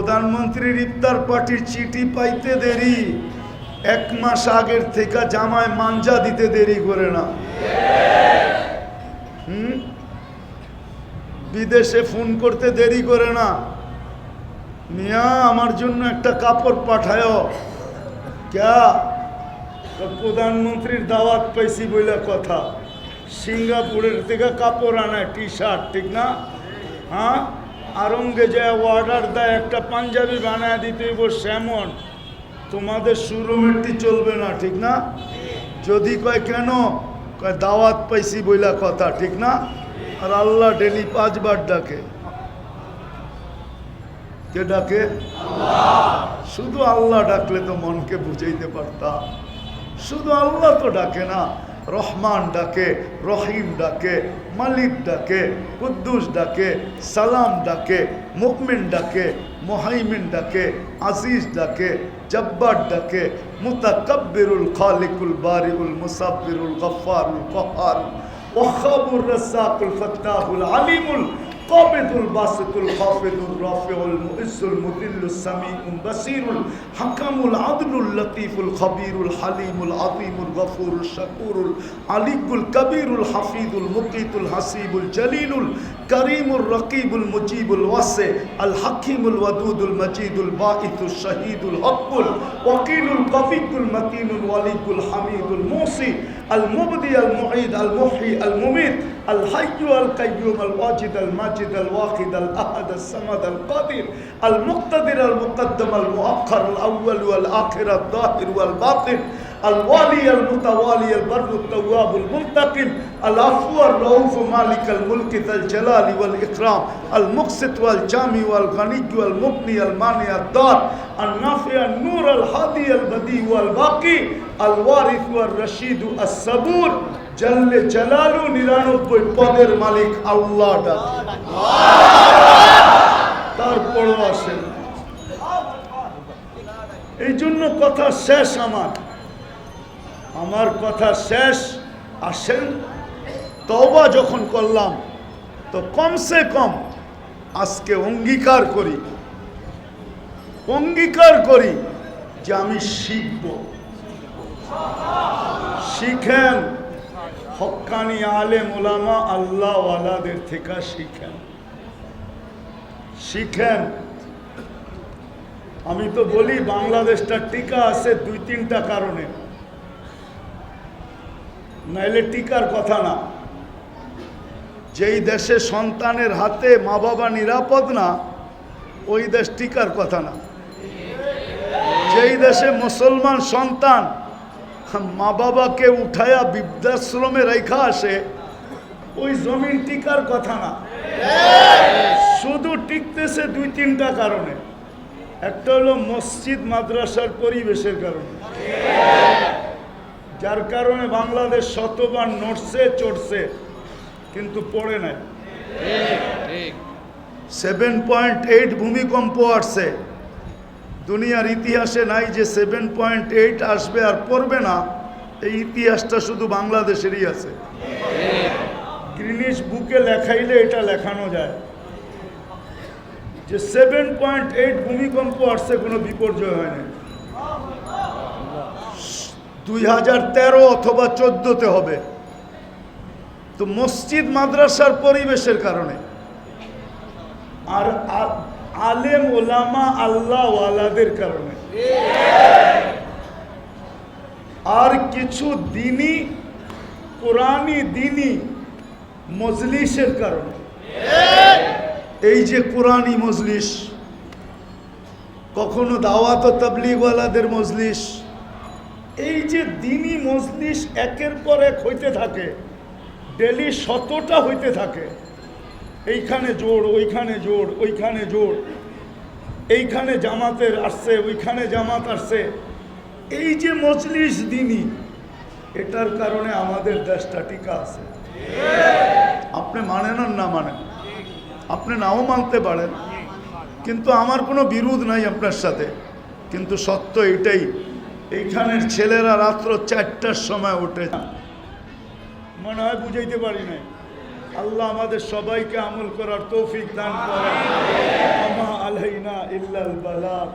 প্রধানমন্ত্রীর ইফতার পার্টির চিঠি পাইতে দেরি, এক মাস আগের থেকে জামায় মাঞ্জা দিতে দেরি করে না। বিদেশে ফোন করতে দেরি করে না। মিয়া আমার জন্য একটা কাপড় পাঠায়। ক্যা প্রধানমন্ত্রীর দাওয়াত পাইছি বলে কথা, সিঙ্গাপুরের থেকে কাপড় আনায় টি শার্ট, ঠিক না? হ্যাঁ, আরঙ্গে যায় অর্ডার দেয় একটা পাঞ্জাবি বানায় দিতে হইব সেমন। তোমাদের শোরুমেরটি চলবে না, ঠিক না? যদি কয় কেন, কয় দাওয়াত পাইছি বইলা কথা, ঠিক না? আর আল্লাহ ডেলি 5 বার ডাকে। কে ডাকে? শুধু আল্লাহ ডাকলে তো মনকে বুঝাইতে পারতাম। শুধু আল্লাহ তো ডাকে না, রহমান ডাকে, রহিম ডাকে, মালিক ডাকে, কুদ্দুস ডাকে, সালাম ডাকে, মুকমিন ডাকে, মুহাইমিন ডাকে, আজিজ ডাকে, জব্বার ডাকে, মুতাকাব্বিরুল খালিকুল বারিউল মুসাব্বিরুল গফফারুল কহারুল ওয়াহাবুর রাজ্জাকুল ফাত্তাহুল আলিমুল কাবিদুল বাসিতুল খাফিদুর রাফিউল মুইজ্জুল মুদিল্লুস সামিউল বাসিরুল হাকামুল আদলুল লতীফুল খবীরুল হালিমুল আযীমুল গফুরুল শাকুরুল আলিকুল কবীরুল হাফিজুল মুকিতুল হাসিবুল জলিলুল করিমুর রকিবুল মুজিবুল ওয়াসি আল হাকিমুল ওয়াদুদুল মজিদুল বাঈতুশ শহীদুল হকুল ওয়াকিলুল কফিকুল মতিনুল ওয়ালিকুল হামিদুল মুসি আল মুবদি আল মুঈদ আল মুহয়ি আল মুমীত আল হাইয়্যু আল কাইয়্যুম আল ওয়াজিদ আল মাজিদ আল ওয়াহিদ আল আহাদ আল সামাদ আল কাদির আল মুক্তাদির আল মুকদ্দম আল মুআখ্খার আল আউয়াল ওয়াল আখির আল যাহির ওয়াল বাতিন الوالي المتوالي البر التواب المنتقم العفو الرؤوف مالك الملك ذا الجلال والإكرام المقسط والجامع والغني والمغني المانع الضار النافع النور الهادي البديع والباقي الوارث والرشيد الصبور جل جلاله 99 পদের মালিক আল্লাহ ডাক। তারপর আসেন, এই জন্য কথা শেষ আমার কথা শেষ। আসেন, তওবা যখন করলাম তো কমসে কম আজকে অঙ্গীকার করি যে আমি শিখব। শিখেন, হক্কানি আলেম ওলামা আল্লাহ ওয়ালাদের থেকে শিখেন। আমি তো বলি বাংলাদেশটা টিকা আছে 2-3টা কারণে, নাইলে টিকার কথা না। যেই দেশে সন্তানের হাতে মা বাবা নিরাপদ না, ওই দেশ টিকার কথা না। যেই দেশে মুসলমান সন্তান মা বাবাকে উঠায়া বৃদ্ধাশ্রমে রেখা আসে, ওই জমিন টিকার কথা না। শুধু টিকতেছে 2-3টা কারণে। একটা হলো মসজিদ মাদ্রাসার পরিবেশের কারণে, যার কারণে বাংলাদেশ শতবার নড়ছে চড়ছে কিন্তু পড়ে নাই। 7.8 ভূমিকম্প আসছে, দুনিয়ার ইতিহাসে নাই যে 7.8 আসবে আর পড়বে না। এই ইতিহাসটা শুধু বাংলাদেশেরই আছে। গ্রিনিচ বুকে লেখাইলে এটা লেখানো যায় যে 7.8 ভূমিকম্প আসছে, কোনো বিপর্যয় হয়নি। 2013 অথবা 14তে হবে। তো মসজিদ মাদ্রাসার পরিবেশের কারণে আর আলেম ওলামা আল্লাহ ওয়ালাদের কারণে, আর কিছু দিনী কোরআনি দিনী মজলিসের কারণে। এই যে কোরআনি মজলিস, কখনো দাওয়াত ও তাবলীগ ওয়ালাদের মজলিস, এই যে দিনী মজলিস একের পর এক হইতে থাকে, ডেলি 100টা হইতে থাকে। এইখানে জোড়, ওইখানে জোড়, ওইখানে জোড়, এইখানে জামাতের আসছে, ওইখানে জামাত আসছে। এই যে মজলিস দিনী, এটার কারণে আমাদের দেশটা টিকা আছে। আপনি মানেন আর না মানেন, আপনি নাও মানতে পারেন, কিন্তু আমার কোনো বিরোধ নাই আপনার সাথে। কিন্তু সত্য এটাই, এইখানের ছেলেরা রাত্র 4টার সময় ওঠে। মনে হয় বুঝাইতে পারি নাই। আল্লাহ আমাদের সবাইকে আমল করার তৌফিক দান করেন। আমা আলাইনা ইল্লাল বালাগ।